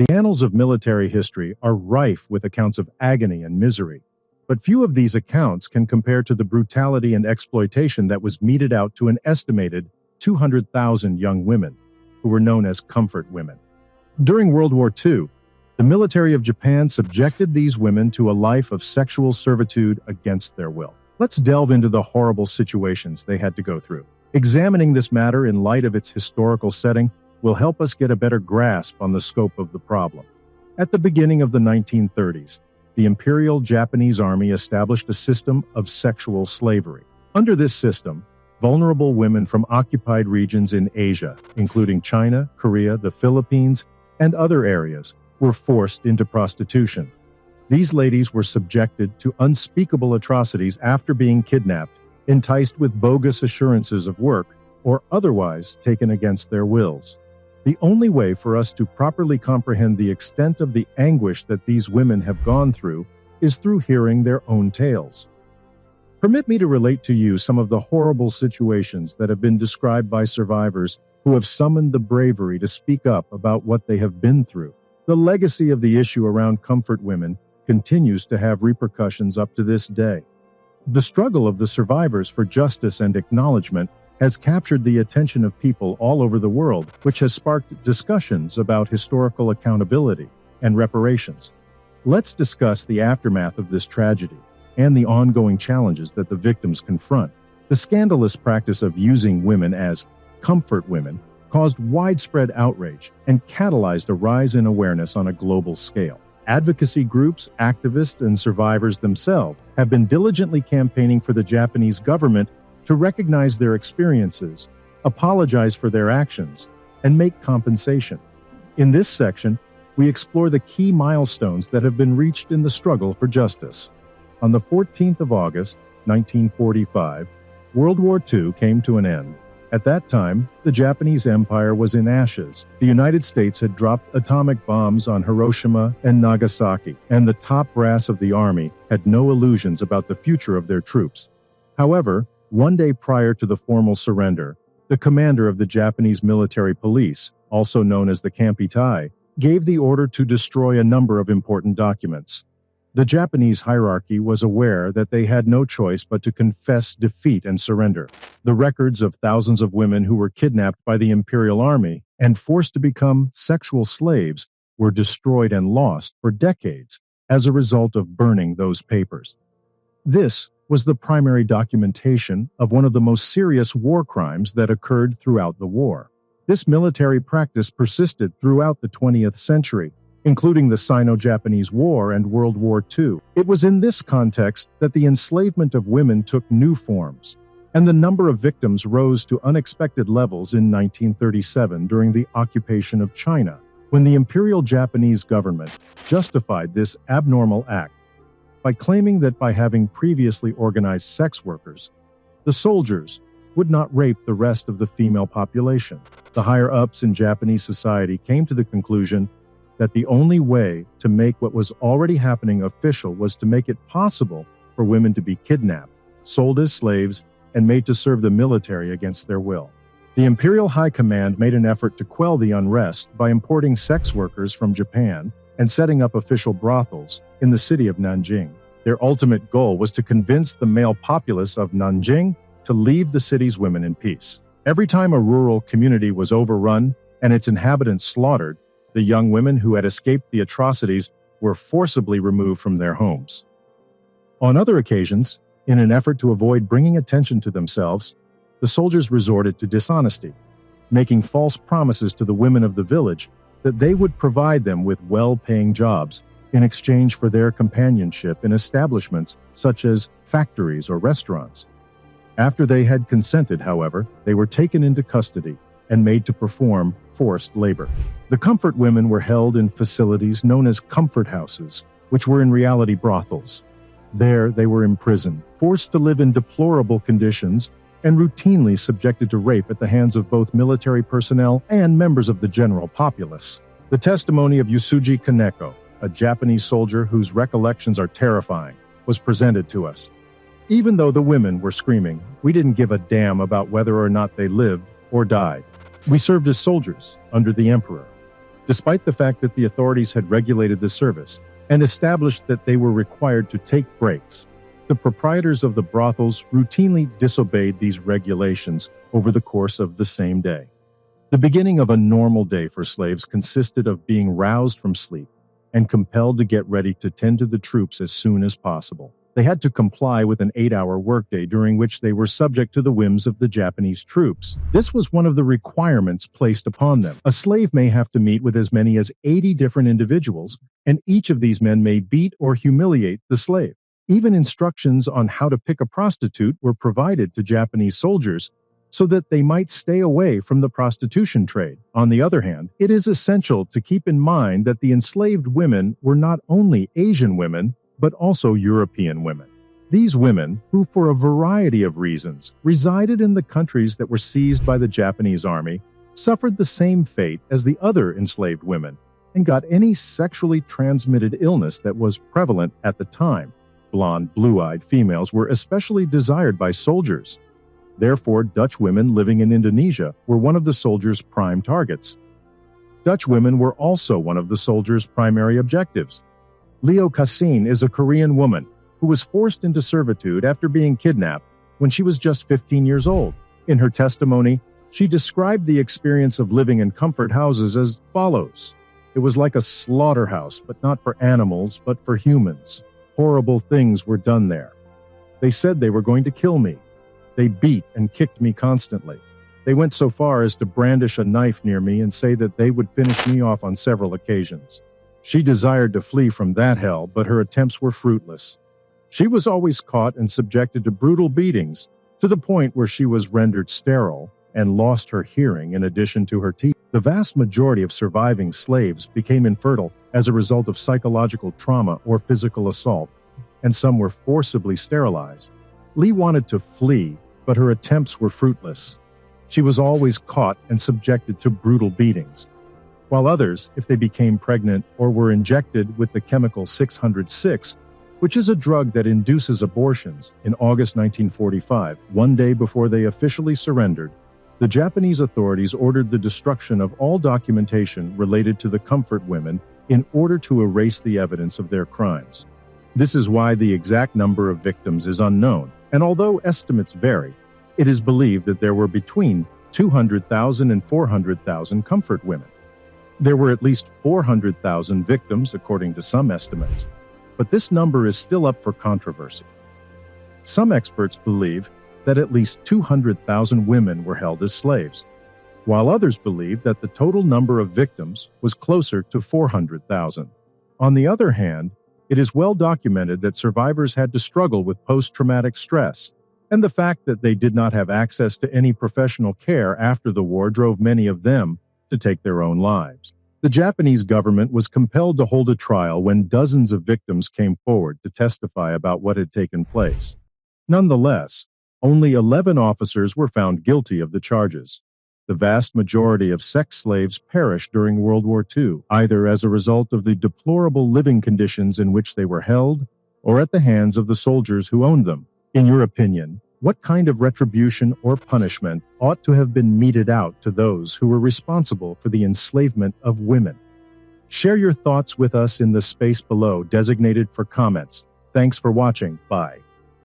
The annals of military history are rife with accounts of agony and misery, but few of these accounts can compare to the brutality and exploitation that was meted out to an estimated 200,000 young women, who were known as comfort women. During World War II, the military of Japan subjected these women to a life of sexual servitude against their will. Let's delve into the horrible situations they had to go through. Examining this matter in light of its historical setting will help us get a better grasp on the scope of the problem. At the beginning of the 1930s, the Imperial Japanese Army established a system of sexual slavery. Under this system, vulnerable women from occupied regions in Asia, including China, Korea, the Philippines, and other areas, were forced into prostitution. These ladies were subjected to unspeakable atrocities after being kidnapped, enticed with bogus assurances of work, or otherwise taken against their wills. The only way for us to properly comprehend the extent of the anguish that these women have gone through is through hearing their own tales. Permit me to relate to you some of the horrible situations that have been described by survivors who have summoned the bravery to speak up about what they have been through. The legacy of the issue around comfort women continues to have repercussions up to this day. The struggle of the survivors for justice and acknowledgement has captured the attention of people all over the world, which has sparked discussions about historical accountability and reparations. Let's discuss the aftermath of this tragedy and the ongoing challenges that the victims confront. The scandalous practice of using women as comfort women caused widespread outrage and catalyzed a rise in awareness on a global scale. Advocacy groups, activists, and survivors themselves have been diligently campaigning for the Japanese government to recognize their experiences, apologize for their actions, and make compensation. In this section, we explore the key milestones that have been reached in the struggle for justice. On the 14th of August, 1945, World War II came to an end. At that time, the Japanese Empire was in ashes. The United States had dropped atomic bombs on Hiroshima and Nagasaki, and the top brass of the army had no illusions about the future of their troops. However, one day prior to the formal surrender, the commander of the Japanese military police, also known as the Kampitai, gave the order to destroy a number of important documents. The Japanese hierarchy was aware that they had no choice but to confess defeat and surrender. The records of thousands of women who were kidnapped by the Imperial Army and forced to become sexual slaves were destroyed and lost for decades as a result of burning those papers. This was the primary documentation of one of the most serious war crimes that occurred throughout the war. This military practice persisted throughout the 20th century, including the Sino-Japanese War and World War II. It was in this context that the enslavement of women took new forms, and the number of victims rose to unexpected levels in 1937 during the occupation of China, when the Imperial Japanese government justified this abnormal act by claiming that by having previously organized sex workers, the soldiers would not rape the rest of the female population. The higher-ups in Japanese society came to the conclusion that the only way to make what was already happening official was to make it possible for women to be kidnapped, sold as slaves, and made to serve the military against their will. The Imperial High Command made an effort to quell the unrest by importing sex workers from Japan and setting up official brothels in the city of Nanjing. Their ultimate goal was to convince the male populace of Nanjing to leave the city's women in peace. Every time a rural community was overrun and its inhabitants slaughtered, the young women who had escaped the atrocities were forcibly removed from their homes. On other occasions, in an effort to avoid bringing attention to themselves, the soldiers resorted to dishonesty, making false promises to the women of the village that they would provide them with well-paying jobs in exchange for their companionship in establishments such as factories or restaurants. After they had consented, however, they were taken into custody and made to perform forced labor. The comfort women were held in facilities known as comfort houses, which were in reality brothels. There they were imprisoned, forced to live in deplorable conditions, and routinely subjected to rape at the hands of both military personnel and members of the general populace. The testimony of Yusuji Kaneko, a Japanese soldier whose recollections are terrifying, was presented to us. Even though the women were screaming, we didn't give a damn about whether or not they lived or died. We served as soldiers under the emperor. despite the fact that the authorities had regulated the service and established that they were required to take breaks. The proprietors of the brothels routinely disobeyed these regulations over the course of the same day. The beginning of a normal day for slaves consisted of being roused from sleep and compelled to get ready to tend to the troops as soon as possible. They had to comply with an 8-hour workday during which they were subject to the whims of the Japanese troops. This was one of the requirements placed upon them. A slave may have to meet with as many as 80 different individuals, and each of these men may beat or humiliate the slave. Even instructions on how to pick a prostitute were provided to Japanese soldiers so that they might stay away from the prostitution trade. On the other hand, it is essential to keep in mind that the enslaved women were not only Asian women, but also European women. These women, who for a variety of reasons resided in the countries that were seized by the Japanese army, suffered the same fate as the other enslaved women and got any sexually transmitted illness that was prevalent at the time. Blonde, blue-eyed females were especially desired by soldiers. Therefore, Dutch women living in Indonesia were one of the soldiers' prime targets. Dutch women were also one of the soldiers' primary objectives. Leo Kassin is a Korean woman who was forced into servitude after being kidnapped when she was just 15 years old. In her testimony, she described the experience of living in comfort houses as follows. It was like a slaughterhouse, but not for animals, but for humans. Horrible things were done there. They said they were going to kill me. They beat and kicked me constantly. They went so far as to brandish a knife near me and say that they would finish me off on several occasions. She desired to flee from that hell, but her attempts were fruitless. She was always caught and subjected to brutal beatings, to the point where she was rendered sterile and lost her hearing in addition to her teeth. The vast majority of surviving slaves became infertile as a result of psychological trauma or physical assault, and some were forcibly sterilized. Lee wanted to flee, but her attempts were fruitless. She was always caught and subjected to brutal beatings, while others, if they became pregnant or were injected with the chemical 606, which is a drug that induces abortions, in August 1945, one day before they officially surrendered, the Japanese authorities ordered the destruction of all documentation related to the comfort women in order to erase the evidence of their crimes. This is why the exact number of victims is unknown, and although estimates vary, it is believed that there were between 200,000 and 400,000 comfort women. There were at least 400,000 victims, according to some estimates, but this number is still up for controversy. Some experts believe that at least 200,000 women were held as slaves, while others believe that the total number of victims was closer to 400,000. On the other hand, it is well documented that survivors had to struggle with post-traumatic stress, and the fact that they did not have access to any professional care after the war drove many of them to take their own lives. The Japanese government was compelled to hold a trial when dozens of victims came forward to testify about what had taken place. Nonetheless, only 11 officers were found guilty of the charges. The vast majority of sex slaves perished during World War II, either as a result of the deplorable living conditions in which they were held or at the hands of the soldiers who owned them. In your opinion, what kind of retribution or punishment ought to have been meted out to those who were responsible for the enslavement of women? Share your thoughts with us in the space below designated for comments. Thanks for watching. Bye.